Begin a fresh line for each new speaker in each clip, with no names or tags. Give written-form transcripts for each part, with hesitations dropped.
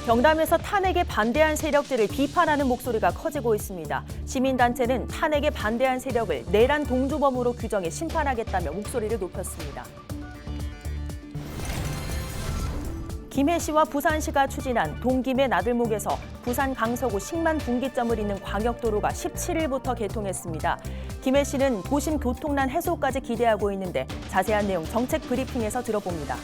경남에서 탄핵에 반대한 세력들을 비판하는 목소리가 커지고 있습니다. 시민단체는 탄핵에 반대한 세력을 내란 동조범으로 규정해 심판하겠다며 목소리를 높였습니다. 김해시와 부산시가 추진한 동김해 나들목에서 부산 강서구 식만 분기점을 잇는 광역도로가 17일부터 개통했습니다. 김해시는 도심 교통난 해소까지 기대하고 있는데 자세한 내용 정책 브리핑에서 들어봅니다.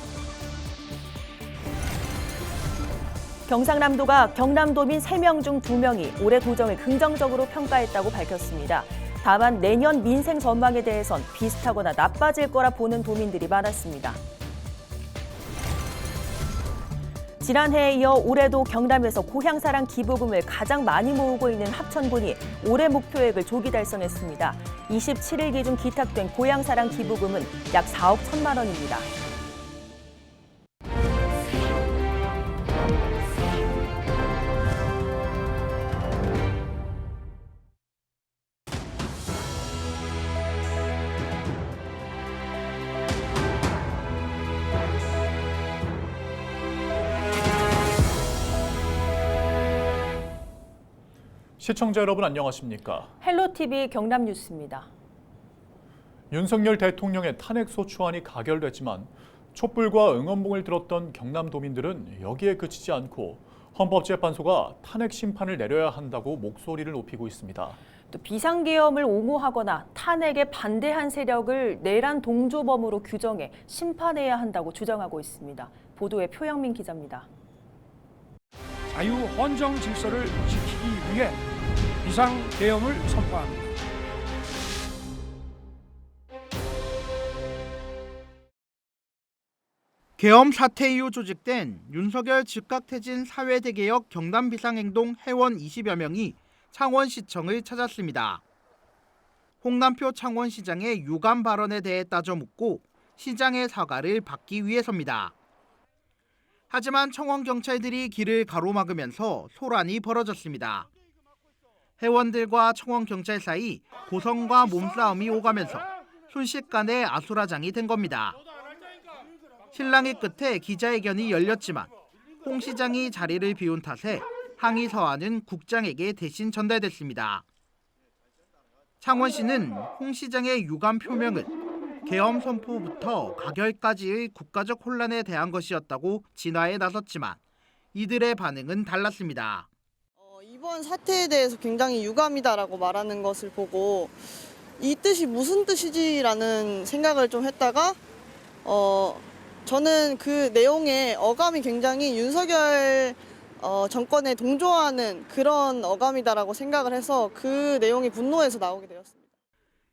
경상남도가 경남도민 3명 중 2명이 올해 도정을 긍정적으로 평가했다고 밝혔습니다. 다만 내년 민생 전망에 대해선 비슷하거나 나빠질 거라 보는 도민들이 많았습니다. 지난해에 이어 올해도 경남에서 고향사랑 기부금을 가장 많이 모으고 있는 합천군이 올해 목표액을 조기 달성했습니다. 27일 기준 기탁된 고향사랑 기부금은 약 4억 1천만 원입니다.
시청자 여러분 안녕하십니까?
헬로티비 경남뉴스입니다.
윤석열 대통령의 탄핵소추안이 가결됐지만 촛불과 응원봉을 들었던 경남도민들은 여기에 그치지 않고 헌법재판소가 탄핵 심판을 내려야 한다고 목소리를 높이고 있습니다.
또 비상계엄을 옹호하거나 탄핵에 반대한 세력을 내란 동조범으로 규정해 심판해야 한다고 주장하고 있습니다. 보도에 표영민 기자입니다.
자유 헌정 질서를 지키기 위해 비상계엄을 선포합니다.
계엄 사태 이후 조직된 윤석열 즉각퇴진 사회대개혁 경남비상행동 회원 20여 명이 창원시청을 찾았습니다. 홍남표 창원시장의 유감 발언에 대해 따져 묻고 시장의 사과를 받기 위해서입니다. 하지만 청원경찰들이 길을 가로막으면서 소란이 벌어졌습니다. 회원들과 청원경찰 사이 고성과 몸싸움이 오가면서 순식간에 아수라장이 된 겁니다. 실랑이 끝에 기자회견이 열렸지만 홍 시장이 자리를 비운 탓에 항의 서한은 국장에게 대신 전달됐습니다. 창원시는 홍 시장의 유감 표명은 계엄 선포부터 가결까지의 국가적 혼란에 대한 것이었다고 진화에 나섰지만 이들의 반응은 달랐습니다.
이번 사태에 대해서 굉장히 유감이다라고 말하는 것을 보고 이 뜻이 무슨 뜻이지라는 생각을 좀 했다가 저는 그 내용의 어감이 굉장히 윤석열 정권에 동조하는 그런 어감이다라고 생각을 해서 그 내용이 분노해서 나오게 되었습니다.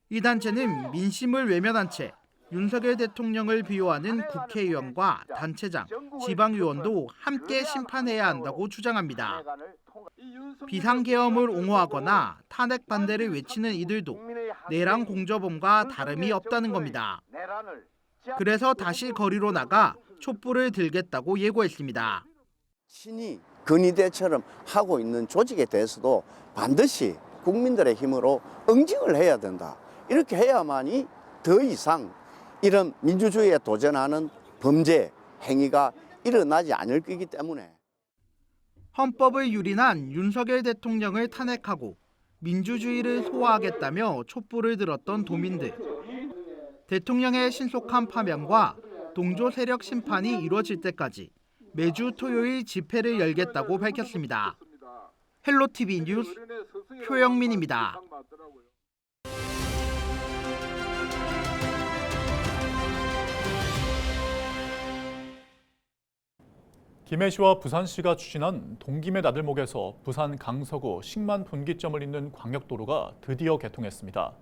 이 단체는 민심을 외면한 채 윤석열 대통령을 비호하는 국회의원과 단체장, 지방의원도 함께 심판해야 한다고 주장합니다. 비상계엄을 옹호하거나 탄핵 반대를 외치는 이들도 내란 공조범과 다름이 없다는 겁니다. 그래서 다시 거리로 나가 촛불을 들겠다고 예고했습니다.
신이 근위대처럼 하고 있는 조직에 대해서도 반드시 국민들의 힘으로 응징을 해야 된다. 이렇게 해야만이 더 이상 이런 민주주의에 도전하는 범죄 행위가 일어나지 않을 거기 때문에.
헌법을 유린한 윤석열 대통령을 탄핵하고 민주주의를 소화하겠다며 촛불을 들었던 도민들. 대통령의 신속한 파면과 동조 세력 심판이 이루어질 때까지 매주 토요일 집회를 열겠다고 밝혔습니다. 헬로티비 뉴스 표영민입니다.
김해시와 부산시가 추진한 동김해 나들목에서 부산 강서구 식만 분기점을 잇는 광역도로가 드디어 개통했습니다.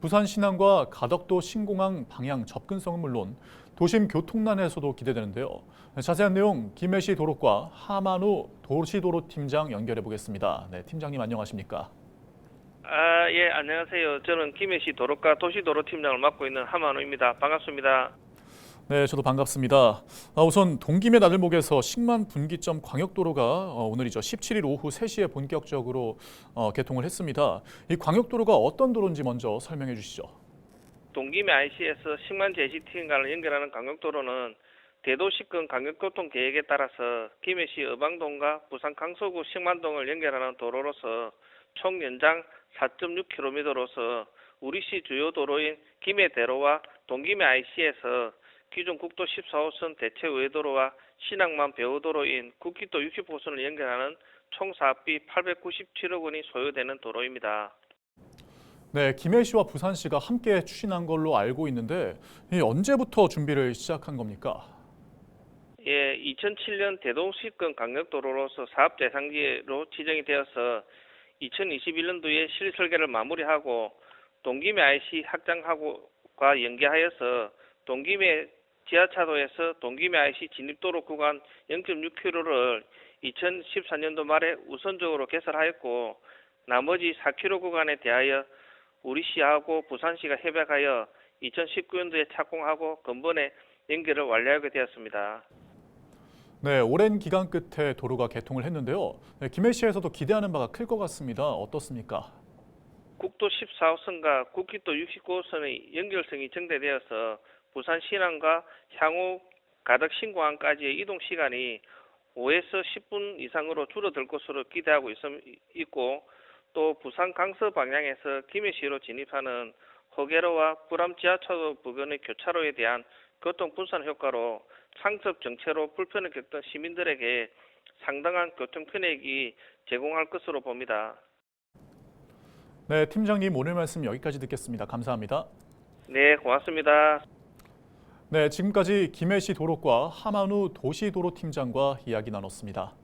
부산 신항과 가덕도 신공항 방향 접근성은 물론 도심 교통난 해소도 기대되는데요. 자세한 내용 김해시 도로과 하만우 도시도로팀장 연결해 보겠습니다. 네, 팀장님 안녕하십니까?
예, 안녕하세요. 저는 김해시 도로과 도시도로팀장을 맡고 있는 하만우입니다. 반갑습니다.
네, 저도 반갑습니다. 우선 동김해 나들목에서 식만 분기점 광역도로가 오늘이죠. 17일 오후 3시에 본격적으로 개통을 했습니다. 이 광역도로가 어떤 도로인지 먼저 설명해 주시죠.
동김해 IC에서 식만 JCT인가를 연결하는 광역도로는 대도시권 강력교통 계획에 따라서 김해시 어방동과 부산 강서구 식만동을 연결하는 도로로서 총 연장 4.6km로서 우리시 주요 도로인 김해대로와 동김해 IC에서 기존 국도 14호선 대체 우회도로와 신항만 배후도로인 국기도 60호선을 연결하는 총 사업비 897억 원이 소요되는 도로입니다.
네, 김해시와 부산시가 함께 추진한 걸로 알고 있는데 언제부터 준비를 시작한 겁니까?
예, 2007년 대도시권 강력도로로서 사업 대상지로 지정이 되어서 2021년도에 실설계를 마무리하고 동김해 IC 확장하고과 연계하여서 동김해 지하차도에서 동김해 IC 진입도로 구간 0.6km를 2014년도 말에 우선적으로 개설하였고 나머지 4km 구간에 대하여 우리시하고 부산시가 협약하여 2019년도에 착공하고 근본에 연결을 완료하게 되었습니다.
네, 오랜 기간 끝에 도로가 개통을 했는데요. 네, 김해시에서도 기대하는 바가 클 것 같습니다. 어떻습니까?
국도 14호선과 국기도 69호선의 연결성이 증대되어서 부산 신항과 향후 가덕 신공항까지의 이동 시간이 5에서 10분 이상으로 줄어들 것으로 기대하고 있고 또 부산 강서 방향에서 김해시로 진입하는 허계로와 구람 지하차도 부근의 교차로에 대한 교통 분산 효과로 상습 정체로 불편을 겪던 시민들에게 상당한 교통 편익이 제공할 것으로 봅니다.
네, 팀장님 오늘 말씀 여기까지 듣겠습니다. 감사합니다.
네, 고맙습니다.
네, 지금까지 김해시 도로과 하만우 도시도로팀장과 이야기 나눴습니다.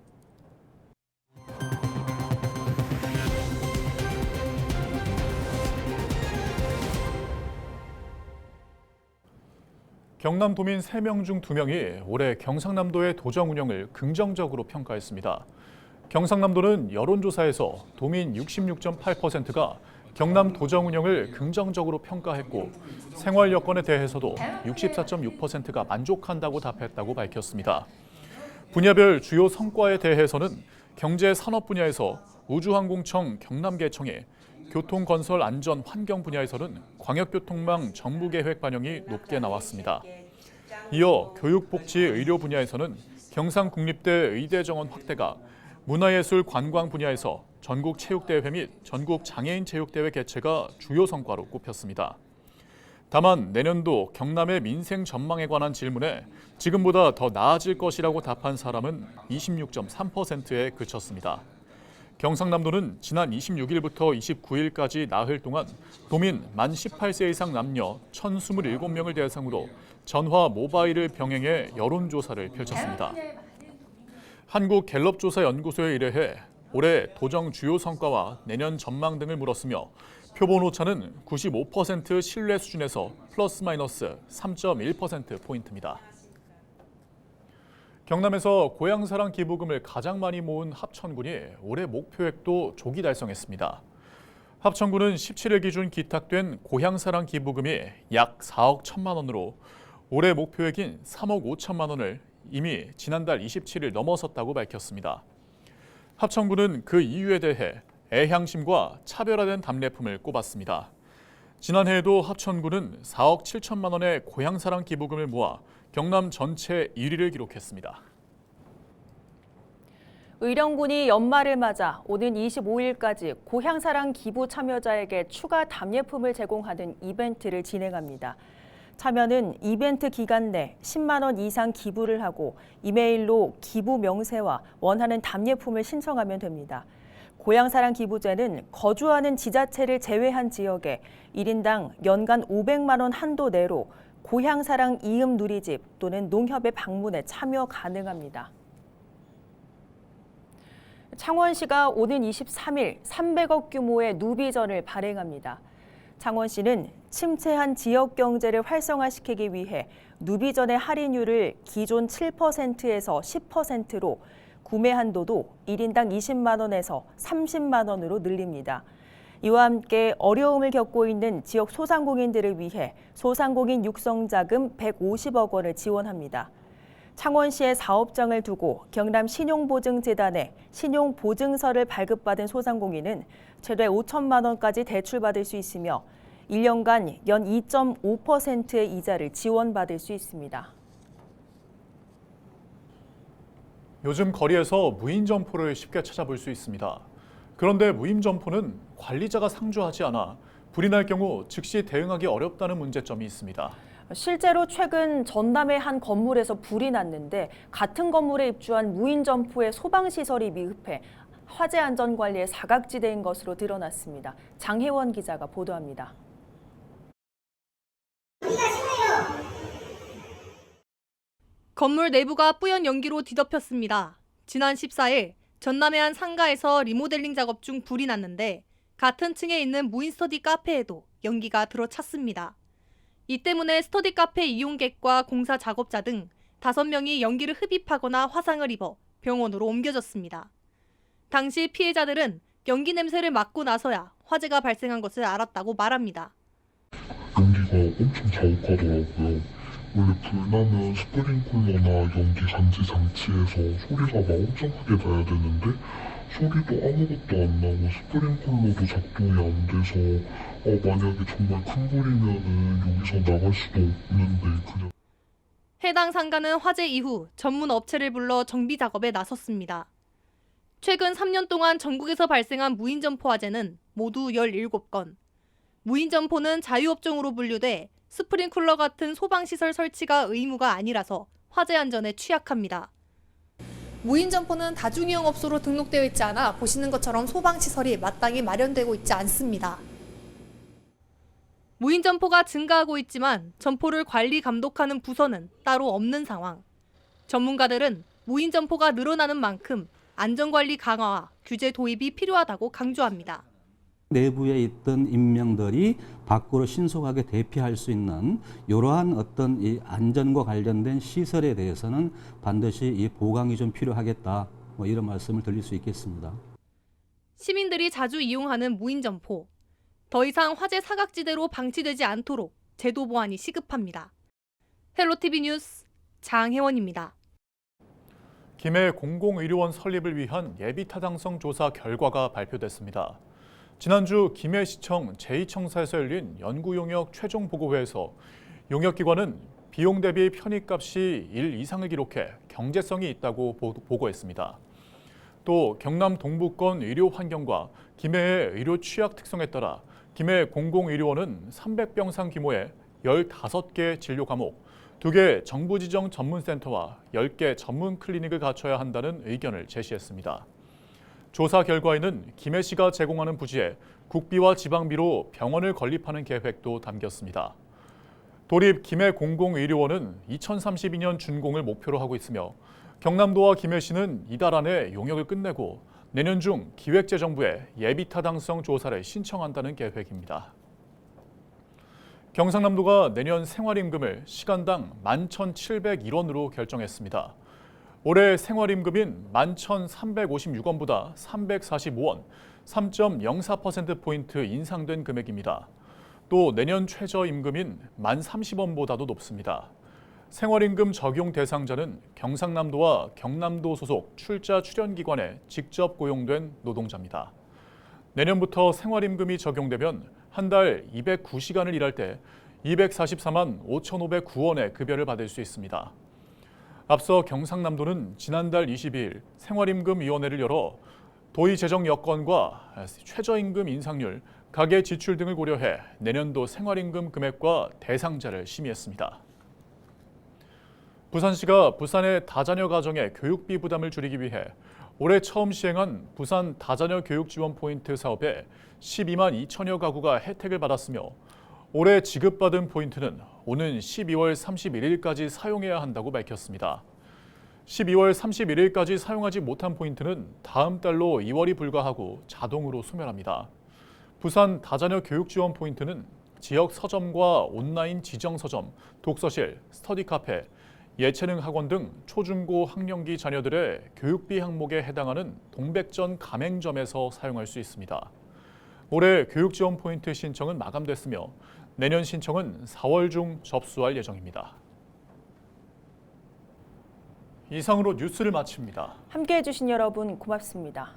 경남도민 3명 중 2명이 올해 경상남도의 도정 운영을 긍정적으로 평가했습니다. 경상남도는 여론조사에서 도민 66.8%가 경남 도정 운영을 긍정적으로 평가했고 생활 여건에 대해서도 64.6%가 만족한다고 답했다고 밝혔습니다. 분야별 주요 성과에 대해서는 경제 산업 분야에서 우주항공청 경남계청에 교통건설 안전 환경 분야에서는 광역교통망 정부계획 반영이 높게 나왔습니다. 이어 교육복지 의료 분야에서는 경상국립대 의대 정원 확대가 문화예술 관광 분야에서 전국체육대회 및 전국장애인체육대회 개최가 주요 성과로 꼽혔습니다. 다만 내년도 경남의 민생 전망에 관한 질문에 지금보다 더 나아질 것이라고 답한 사람은 26.3%에 그쳤습니다. 경상남도는 지난 26일부터 29일까지 나흘 동안 도민 만 18세 이상 남녀 1,027명을 대상으로 전화 모바일을 병행해 여론조사를 펼쳤습니다. 한국갤럽조사연구소에 의뢰해 올해 도정 주요 성과와 내년 전망 등을 물었으며 표본 오차는 95% 신뢰 수준에서 플러스 마이너스 3.1%포인트입니다. 경남에서 고향사랑 기부금을 가장 많이 모은 합천군이 올해 목표액도 조기 달성했습니다. 합천군은 17일 기준 기탁된 고향사랑 기부금이 약 4억 1천만 원으로 올해 목표액인 3억 5천만 원을 이미 지난달 27일 넘어섰다고 밝혔습니다. 합천군은 그 이유에 대해 애향심과 차별화된 답례품을 꼽았습니다. 지난해에도 합천군은 4억 7천만 원의 고향사랑 기부금을 모아 경남 전체 1위를 기록했습니다.
의령군이 연말을 맞아 오는 25일까지 고향사랑 기부 참여자에게 추가 답례품을 제공하는 이벤트를 진행합니다. 참여는 이벤트 기간 내 10만 원 이상 기부를 하고 이메일로 기부 명세와 원하는 답례품을 신청하면 됩니다. 고향사랑 기부제는 거주하는 지자체를 제외한 지역에 1인당 연간 500만 원 한도 내로 고향사랑 이음 누리집 또는 농협에 방문해 참여 가능합니다. 창원시가 오는 23일 300억 규모의 누비전을 발행합니다. 창원시는 침체한 지역 경제를 활성화시키기 위해 누비전의 할인율을 기존 7%에서 10%로 구매 한도도 1인당 20만 원에서 30만 원으로 늘립니다. 이와 함께 어려움을 겪고 있는 지역 소상공인들을 위해 소상공인 육성자금 150억 원을 지원합니다. 창원시의 사업장을 두고 경남신용보증재단에 신용보증서를 발급받은 소상공인은 최대 5천만 원까지 대출받을 수 있으며 1년간 연 2.5%의 이자를 지원받을 수 있습니다.
요즘 거리에서 무인 점포를 쉽게 찾아볼 수 있습니다. 그런데 무인 점포는 관리자가 상주하지 않아 불이 날 경우 즉시 대응하기 어렵다는 문제점이 있습니다.
실제로 최근 전남의 한 건물에서 불이 났는데 같은 건물에 입주한 무인 점포의 소방시설이 미흡해 화재 안전 관리에 사각지대인 것으로 드러났습니다. 장혜원 기자가 보도합니다.
건물 내부가 뿌연 연기로 뒤덮였습니다. 지난 14일 전남의 한 상가에서 리모델링 작업 중 불이 났는데 같은 층에 있는 무인 스터디 카페에도 연기가 들어찼습니다. 이 때문에 스터디 카페 이용객과 공사 작업자 등 5명이 연기를 흡입하거나 화상을 입어 병원으로 옮겨졌습니다. 당시 피해자들은 연기 냄새를 맡고 나서야 화재가 발생한 것을 알았다고 말합니다.
연기가 엄청 자욱하더라고요. 원래 불나면 스프링클러나 연기 감지 장치에서 소리가 막 엄청 크게 나야 되는데 소리도 아무것도 안 나고 스프링클러도 작동이 안 돼서 만약에 정말 큰 불이면은 여기서 나갈 수도 없는데 그냥.
해당 상가는 화재 이후 전문 업체를 불러 정비 작업에 나섰습니다. 최근 3년 동안 전국에서 발생한 무인 점포 화재는 모두 17건. 무인 점포는 자유업종으로 분류돼 스프링클러 같은 소방시설 설치가 의무가 아니라서 화재 안전에 취약합니다.
무인 점포는 다중이용업소로 등록되어 있지 않아 보시는 것처럼 소방시설이 마땅히 마련되고 있지 않습니다.
무인 점포가 증가하고 있지만 점포를 관리 감독하는 부서는 따로 없는 상황. 전문가들은 무인 점포가 늘어나는 만큼 안전관리 강화와 규제 도입이 필요하다고 강조합니다.
내부에 있던 인명들이 밖으로 신속하게 대피할 수 있는 이러한 어떤 이 안전과 관련된 시설에 대해서는 반드시 이 보강이 좀 필요하겠다. 이런 말씀을 드릴 수 있겠습니다.
시민들이 자주 이용하는 무인 점포. 더 이상 화재 사각지대로 방치되지 않도록 제도 보완이 시급합니다. 헬로티비 뉴스 장혜원입니다.
김해 공공의료원 설립을 위한 예비타당성 조사 결과가 발표됐습니다. 지난주 김해시청 제2청사에서 열린 연구용역 최종 보고회에서 용역기관은 비용 대비 편익값이 1 이상을 기록해 경제성이 있다고 보고했습니다. 또 경남 동부권 의료 환경과 김해의 의료 취약 특성에 따라 김해 공공의료원은 300병상 규모의 15개 진료 과목, 2개 정부 지정 전문센터와 10개 전문 클리닉을 갖춰야 한다는 의견을 제시했습니다. 조사 결과에는 김해시가 제공하는 부지에 국비와 지방비로 병원을 건립하는 계획도 담겼습니다. 도립 김해 공공의료원은 2032년 준공을 목표로 하고 있으며 경남도와 김해시는 이달 안에 용역을 끝내고 내년 중 기획재정부에 예비타당성 조사를 신청한다는 계획입니다. 경상남도가 내년 생활임금을 시간당 11,701원으로 결정했습니다. 올해 생활임금인 11,356원보다 345원, 3.04%포인트 인상된 금액입니다. 또 내년 최저임금인 1030원보다도 높습니다. 생활임금 적용 대상자는 경상남도와 경남도 소속 출자 출연기관에 직접 고용된 노동자입니다. 내년부터 생활임금이 적용되면 한 달 209시간을 일할 때 244만 5,509원의 급여를 받을 수 있습니다. 앞서 경상남도는 지난달 22일 생활임금위원회를 열어 도의 재정 여건과 최저임금 인상률, 가계 지출 등을 고려해 내년도 생활임금 금액과 대상자를 심의했습니다. 부산시가 부산의 다자녀 가정의 교육비 부담을 줄이기 위해 올해 처음 시행한 부산 다자녀 교육 지원 포인트 사업에 12만 2천여 가구가 혜택을 받았으며 올해 지급받은 포인트는 오는 12월 31일까지 사용해야 한다고 밝혔습니다. 12월 31일까지 사용하지 못한 포인트는 다음 달로 2월이 불과하고 자동으로 소멸합니다. 부산 다자녀 교육 지원 포인트는 지역 서점과 온라인 지정 서점, 독서실, 스터디 카페, 예체능 학원 등 초중고 학령기 자녀들의 교육비 항목에 해당하는 동백전 가맹점에서 사용할 수 있습니다. 올해 교육 지원 포인트 신청은 마감됐으며 내년 신청은 4월 중 접수할 예정입니다. 이상으로 뉴스를 마칩니다.
함께해 주신 여러분 고맙습니다.